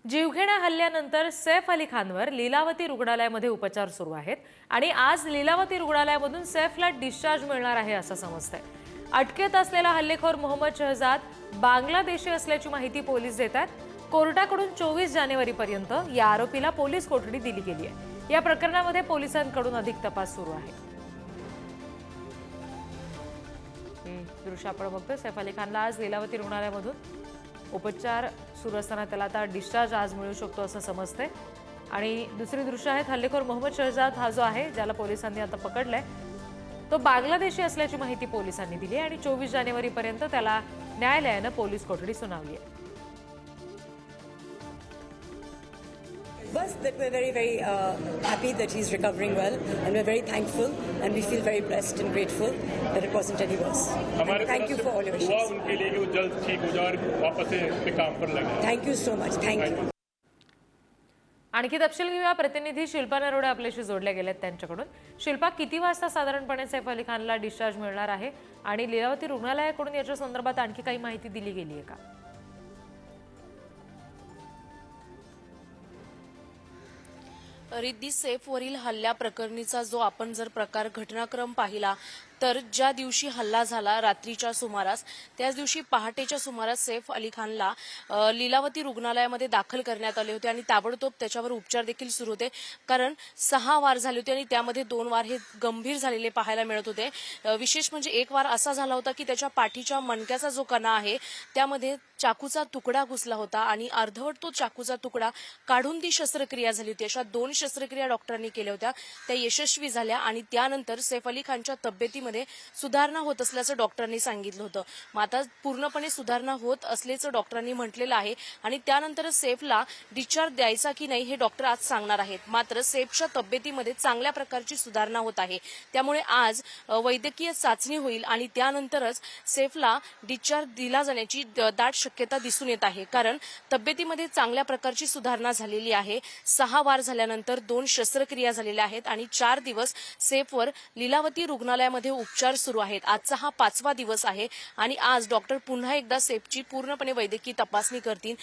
जीवघेण्या हल्ल्यानंतर सैफ अली खानवर लीलावती रुग्णालयामध्ये उपचार सुरू आहेत आणि आज लीलावती रुग्णालयामधून सैफला डिस्चार्ज मिळणार आहे असं समजतंय। अटकेत असलेला हल्लेखोर मोहम्मद शहजाद बांगलादेशी असल्याची माहिती पोलीस देत आहेत। कोर्टाकडून 24 जानेवारीपर्यंत या आरोपीला पोलीस कोठडी दिली गेली आहे। या प्रकरणामध्ये पोलिसांकडून अधिक तपास सुरू आहे। दृश्य आपण बघतोय, सैफ अली खानला आज लीलावती रुग्णालयामधून उपचार सुरू असताना त्याला आता डिस्चार्ज आज मिळू शकतो असं समजतंय। आणि दुसरी दृश्य आहेत, हल्लेखोर मोहम्मद शहजाद हा जो आहे ज्याला पोलिसांनी आता पकडलंय तो बांगलादेशी असल्याची माहिती पोलिसांनी दिली आणि 24 जानेवारीपर्यंत त्याला न्यायालयानं पोलीस कोठडी सुनावली आहे। Bus that we're very happy that he's recovering well, and we're very thankful, and we feel very blessed and grateful that it wasn't any worse. Thank you for all your wishes. उनके लिए कि वो जल्द ठीक हो जाए और वापस से अपने काम पर लगे। Thank you so much. Thank you. आणखी तपशील घेऊया। प्रतिनिधी शिल्पा नरोडे आपल्याशी जोडले गेलेत त्यांच्याकडून। शिल्पा, किती वाजता साधारणपणे सैफ अली खानला डिस्चार्ज मिळणार आहे आणि लीलावती रुग्णालयाकडून याच्या संदर्भात आणखी काही माहिती दिली गेली आहे का? रिद्धी, सैफवरील हल्ल्या प्रकरणीचा जो आपण जर घटनाक्रम पाहिला तर ज्या दिवशी हल्ला झाला रात्रीच्या सुमारास, त्याच दिवशी पहाटेच्या सुमारास सैफ अली खानला लीलावती रुग्णालयामध्ये दाखल करण्यात आले होते आणि ताबडतोब त्याच्यावर उपचार देखील सुरू होते। कारण 6 वार झाले होते आणि त्यामध्ये 2 वार हे गंभीर झालेले पाहायला मिळत होते। विशेष म्हणजे एक वार असा झाला होता की त्याच्या पाठीच्या मणक्याचा जो कणा आहे त्यामध्ये चाकूचा तुकडा घुसला होता आणि अर्धवट तो चाकूचा तुकडा काढून ती शस्त्रक्रिया झाली होती। अशा 2 शस्त्रक्रिया डॉक्टरांनी केल्या होत्या, त्या यशस्वी झाल्या आणि त्यानंतर सैफ अली खानच्या तब्येतीमध्ये सुधारणा होत असल्याचं डॉक्टरांनी सांगितलं होतं। मग आता पूर्णपणे सुधारणा होत असल्याचं डॉक्टरांनी म्हटलेलं आहे आणि त्यानंतर सैफला डिस्चार्ज द्यायचा की नाही हे डॉक्टर आज सांगणार आहेत। मात्र सैफच्या तब्येतीमध्ये चांगल्या प्रकारची सुधारणा होत आहे, त्यामुळे आज वैद्यकीय चाचणी होईल आणि त्यानंतरच सैफला डिस्चार्ज दिला जाण्याची दाट शक्यता दिसून येत आहे। कारण तब्येतीमध्ये चांगल्या प्रकारची सुधारणा झालेली आहे। 6 वार झाल्यानंतर 2 शस्त्रक्रिया झालेल्या आहेत आणि 4 दिवस सैफवर लीलावती रुग्णालयामध्ये उपचार सुरू आहेत। आजचा हा 5वा दिवस आहे आणि आज डॉक्टर पुन्हा एकदा सैफची पूर्णपणे वैद्यकीय तपासणी करतील।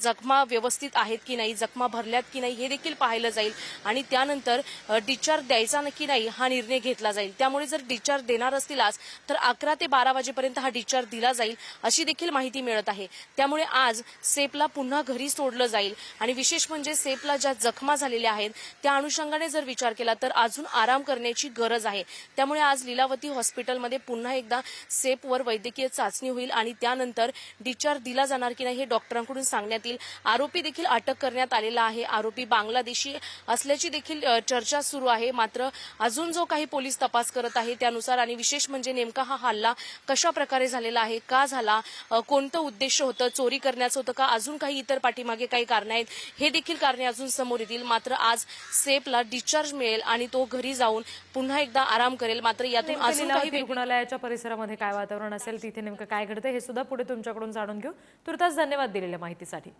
जखमा व्यवस्थित आहेत की नाही, जखमा भरल्यात की नाही हे देखील पाहिलं जाईल आणि त्यानंतर डिस्चार्ज द्यायचा की नाही हा निर्णय घेतला जाईल। त्यामुळे जर डिस्चार्ज देणार असतील आज तर 11 ते 12 वाजेपर्यंत हा डिस्चार्ज दिला जाईल अशी देखील माहिती मिळत आहे। त्यामुळे आज सैफला पुन्हा घरी सोडलं जाईल आणि विशेष म्हणजे सैफला ज्या जखमा झालेल्या आहेत त्या अनुषंगाने जर विचार केला तर अजून आराम करण्याची गरज आहे। त्यामुळे आज लीलावती हॉस्पिटलमध्ये पुन्हा एकदा सैफवर वैद्यकीय चाचणी होईल आणि त्यानंतर डिस्चार्ज दिला जाणार की नाही हे डॉक्टरांकडून सांगण्यात येईल। आरोपी देखील अटक करण्यात आलेला आहे। आरोपी बांगलादेशी असल्याची देखील चर्चा सुरू आहे। मात्र अजून जो काही पोलीस तपास करत आहे त्यानुसार आणि विशेष म्हणजे नेमका हा हल्ला कशा प्रकारे झालेला आहे, का झाला, कोणतं उद्देश होतं, चोरी करण्याचं होतं का, अजून काही इतर पाठीमागे काही कारणे आहेत हे देखील कारणे अजून समोर येतील। मात्र आज सैफला डिस्चार्ज मिळेल आणि तो घरी जाऊन पुन्हा एकदा आराम करेल। मात्र यातून अजून काही रुग्णालयाच्या परिसरामध्ये काय वातावरण असेल, तिथे नेमकं काय घडतंय हे सुद्धा पुढे तुमच्याकडून जाणून घेऊ। तुर्तास धन्यवाद दिलेल्या माहितीसाठी।